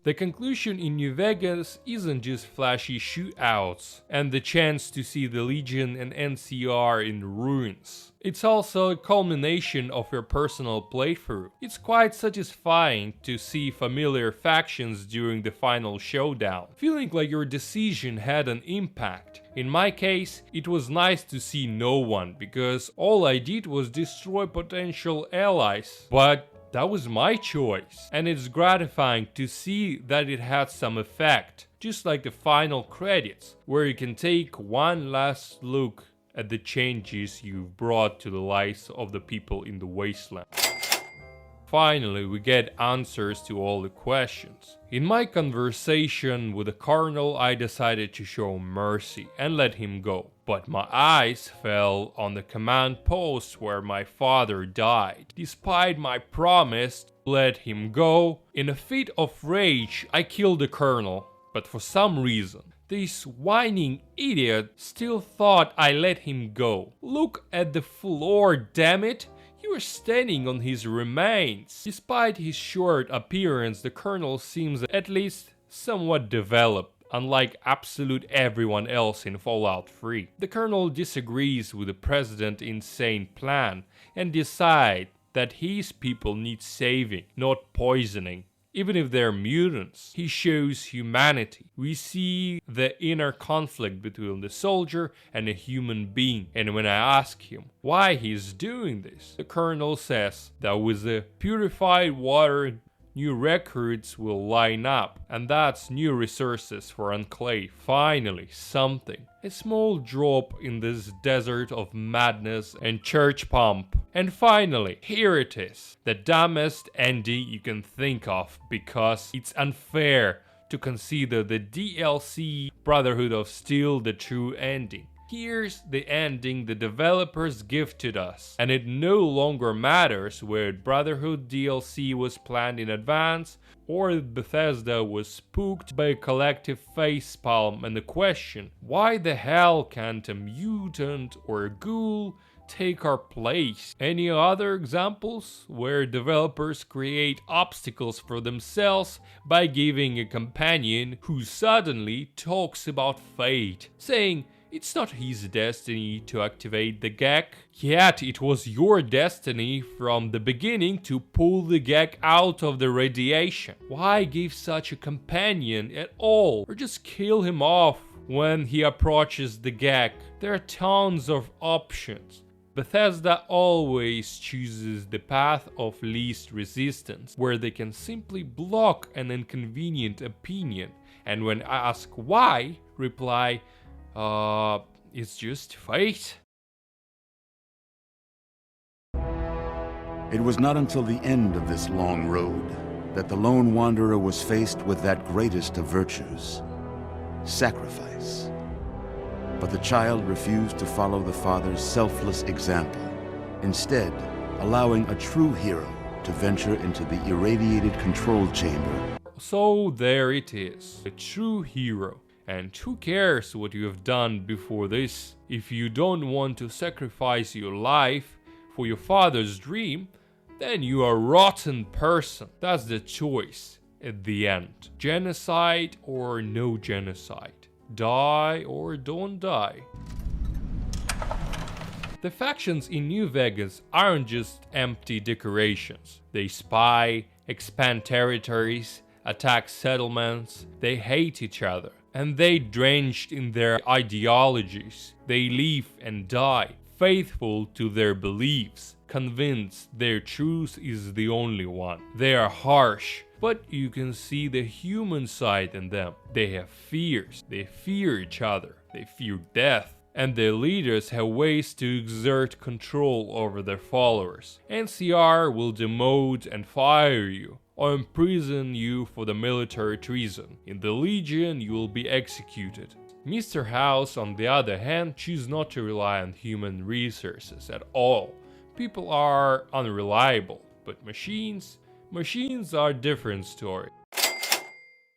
The conclusion in New Vegas isn't just flashy shootouts and the chance to see the Legion and NCR in ruins. It's also a culmination of your personal playthrough. It's quite satisfying to see familiar factions during the final showdown, feeling like your decision had an impact. In my case, it was nice to see no one, because all I did was destroy potential allies. But that was my choice, and it's gratifying to see that it had some effect, just like the final credits, where you can take one last look at the changes you've brought to the lives of the people in the wasteland. Finally, we get answers to all the questions. In my conversation with the Colonel, I decided to show mercy and let him go. But my eyes fell on the command post where my father died. Despite my promise to let him go, in a fit of rage, I killed the Colonel. But for some reason, this whining idiot still thought I let him go. Look at the floor, damn it! You were standing on his remains. Despite his short appearance, the Colonel seems at least somewhat developed, unlike absolute everyone else in Fallout 3. The Colonel disagrees with the President's insane plan and decides that his people need saving, not poisoning. Even if they're mutants, he shows humanity. We see the inner conflict between the soldier and a human being. And when I ask him why he's doing this, the colonel says that with the purified water, new records will line up, and that's new resources for Enclave. Finally, something. A small drop in this desert of madness and church pomp. And finally, here it is. The dumbest ending you can think of, because it's unfair to consider the DLC Brotherhood of Steel the true ending. Here's the ending the developers gifted us, and it no longer matters whether Brotherhood DLC was planned in advance or Bethesda was spooked by a collective facepalm and the question, why the hell can't a mutant or a ghoul take our place? Any other examples where developers create obstacles for themselves by giving a companion who suddenly talks about fate, saying it's not his destiny to activate the gag, yet it was your destiny from the beginning to pull the gag out of the radiation. Why give such a companion at all? Or just kill him off when he approaches the gag? There are tons of options. Bethesda always chooses the path of least resistance, where they can simply block an inconvenient opinion, and when asked why, reply, it's just fate. It was not until the end of this long road that the lone wanderer was faced with that greatest of virtues, sacrifice. But the child refused to follow the father's selfless example, instead allowing a true hero to venture into the irradiated control chamber. So there it is, a true hero. And who cares what you have done before this? If you don't want to sacrifice your life for your father's dream, then you are a rotten person. That's the choice at the end. Genocide or no genocide. Die or don't die. The factions in New Vegas aren't just empty decorations. They spy, expand territories, attack settlements, they hate each other. And they drenched in their ideologies. They live and die, faithful to their beliefs, convinced their truth is the only one. They are harsh, but you can see the human side in them. They have fears, they fear each other, they fear death. And their leaders have ways to exert control over their followers. NCR will demote and fire you, or imprison you for the military treason. In the Legion, you will be executed. Mr. House, on the other hand, choose not to rely on human resources at all. People are unreliable, but machines are a different story.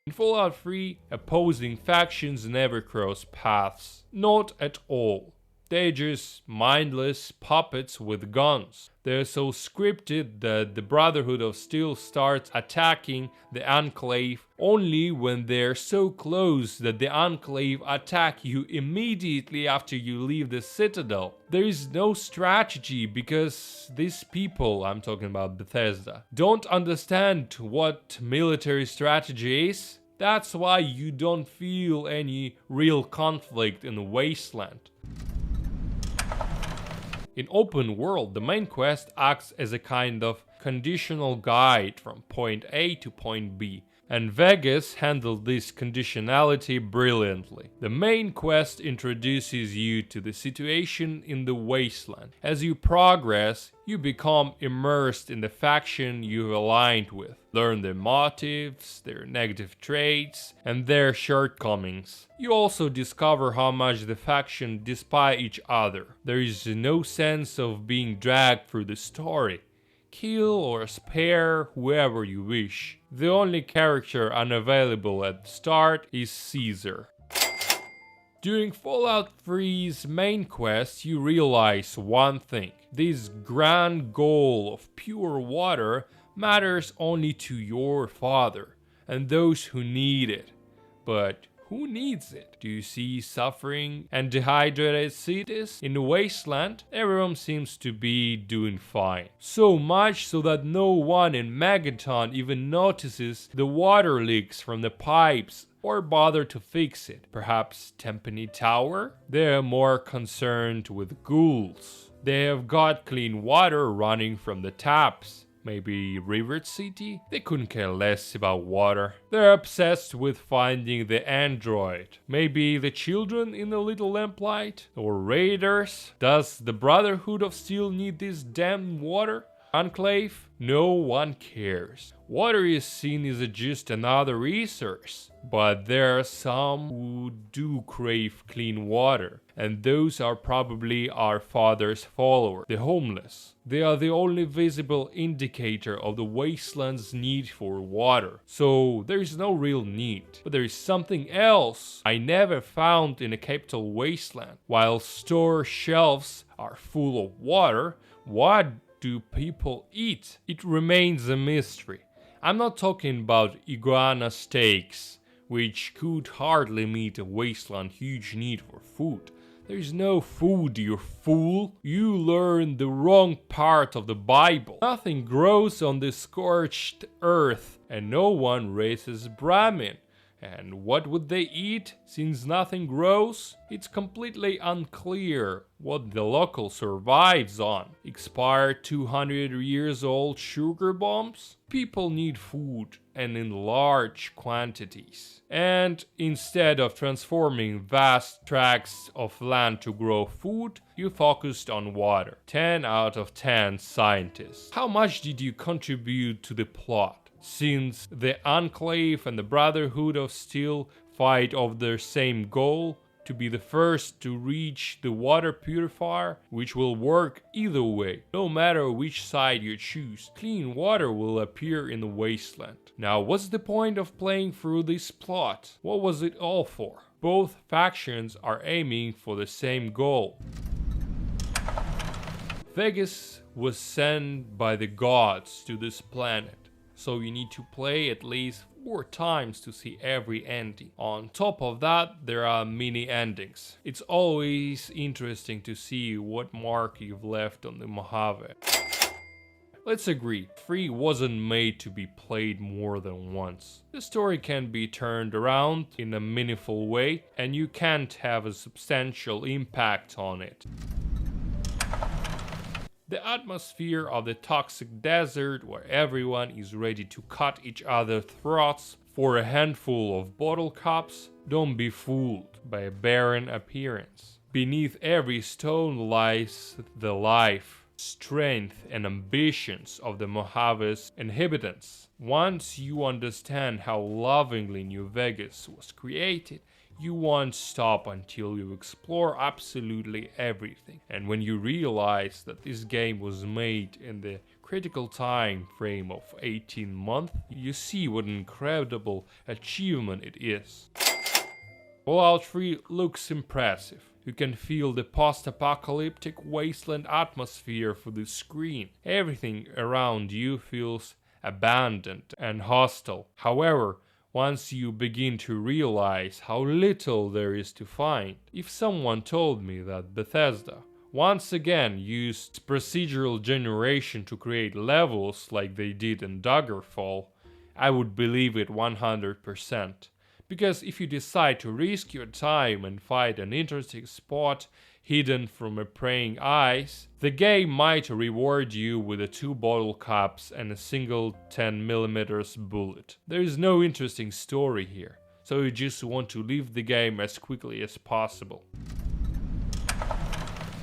In Fallout 3, opposing factions never cross paths. Not at all. They're just mindless puppets with guns. They're so scripted that the Brotherhood of Steel starts attacking the Enclave only when they're so close that the Enclave attack you immediately after you leave the Citadel. There is no strategy because these people, I'm talking about Bethesda, don't understand what military strategy is. That's why you don't feel any real conflict in the Wasteland. In open world, the main quest acts as a kind of conditional guide from point A to point B, and Vegas handled this conditionality brilliantly. The main quest introduces you to the situation in the Wasteland. As you progress, you become immersed in the faction you've aligned with, learn their motives, their negative traits, and their shortcomings. You also discover how much the faction despise each other. There is no sense of being dragged through the story. Kill or spare whoever you wish. The only character unavailable at the start is Caesar. During Fallout 3's main quest, you realize one thing. This grand goal of pure water matters only to your father and those who need it. But Who needs it? Do you see suffering and dehydrated cities? In the wasteland, everyone seems to be doing fine. So much so that no one in Megaton even notices the water leaks from the pipes or bother to fix it. Perhaps Tempany Tower? They are more concerned with ghouls. They have got clean water running from the taps. Maybe River City? They couldn't care less about water. They're obsessed with finding the android. Maybe the children in the Little Lamplight? Or raiders? Does the Brotherhood of Steel need this damn water? Enclave? No one cares. Water is seen as just another resource, but there are some who do crave clean water, and those are probably our father's followers, the homeless. They are the only visible indicator of the wasteland's need for water, so there is no real need. But there is something else I never found in a capital wasteland. While store shelves are full of water, what do people eat? It remains a mystery. I'm not talking about iguana steaks, which could hardly meet a wasteland's huge need for food. There is no food, you fool. You learned the wrong part of the Bible. Nothing grows on the scorched earth, and no one raises Brahmin. And what would they eat, since nothing grows? It's completely unclear what the local survives on. Expired 200 years old sugar bombs? People need food, and in large quantities. And instead of transforming vast tracts of land to grow food, you focused on water. 10 out of 10 scientists. How much did you contribute to the plot? Since the Enclave and the Brotherhood of Steel fight over their same goal, to be the first to reach the water purifier, which will work either way. No matter which side you choose, clean water will appear in the wasteland. Now, what's the point of playing through this plot? What was it all for? Both factions are aiming for the same goal. Vegas was sent by the gods to this planet. So you need to play at least 4 times to see every ending. On top of that, there are mini endings. It's always interesting to see what mark you've left on the Mojave. Let's agree, 3 wasn't made to be played more than once. The story can be turned around in a meaningful way, and you can't have a substantial impact on it. The atmosphere of the toxic desert where everyone is ready to cut each other's throats for a handful of bottle caps. Don't be fooled by a barren appearance. Beneath every stone lies the life, strength and ambitions of the Mojave's inhabitants. Once you understand how lovingly New Vegas was created, you won't stop until you explore absolutely everything. And when you realize that this game was made in the critical time frame of 18 months, you see what an incredible achievement it is. Fallout 3 looks impressive. You can feel the post-apocalyptic wasteland atmosphere through the screen. Everything around you feels abandoned and hostile. However, once you begin to realize how little there is to find. If someone told me that Bethesda once again used procedural generation to create levels like they did in Daggerfall, I would believe it 100%. Because if you decide to risk your time and find an interesting spot hidden from a praying eyes, the game might reward you with 2 bottle caps and a single 10mm bullet. There is no interesting story here, so you just want to leave the game as quickly as possible.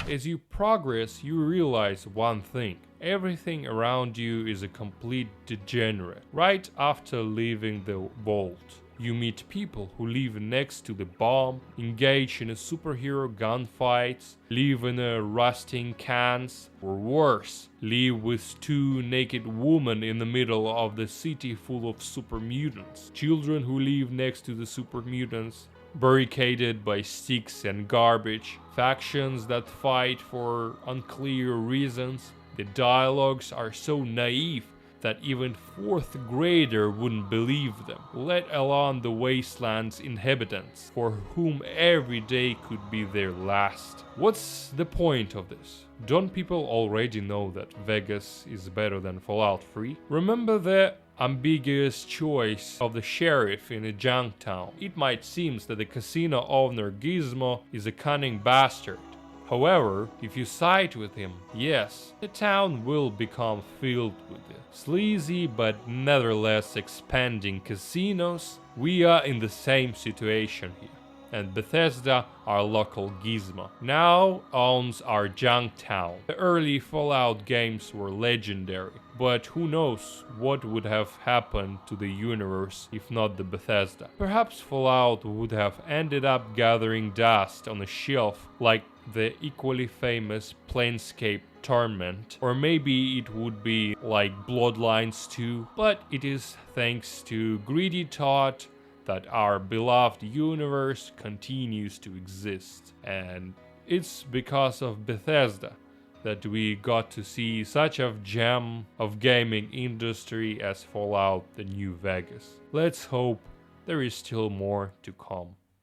As you progress, you realize one thing. Everything around you is a complete degenerate. Right after leaving the vault, you meet people who live next to the bomb, engage in a superhero gunfights, live in a rusting cans, or worse, live with 2 naked women in the middle of the city full of super mutants. Children who live next to the super mutants, barricaded by sticks and garbage, factions that fight for unclear reasons. The dialogues are so naive that even 4th grader wouldn't believe them, let alone the wasteland's inhabitants, for whom every day could be their last. What's the point of this? Don't people already know that Vegas is better than Fallout 3? Remember the ambiguous choice of the sheriff in a junk town. It might seem that the casino owner Gizmo is a cunning bastard. However, if you side with him, yes, the town will become filled with the sleazy but nevertheless expanding casinos. We are in the same situation here, and Bethesda, our local Gizmo, now owns our junk town. The early Fallout games were legendary, but who knows what would have happened to the universe if not the Bethesda. Perhaps Fallout would have ended up gathering dust on a shelf like the equally famous Planescape Torment, or maybe it would be like Bloodlines 2, but it is thanks to greedy thought that our beloved universe continues to exist, and it's because of Bethesda that we got to see such a gem of gaming industry as Fallout: The New Vegas. Let's hope there is still more to come.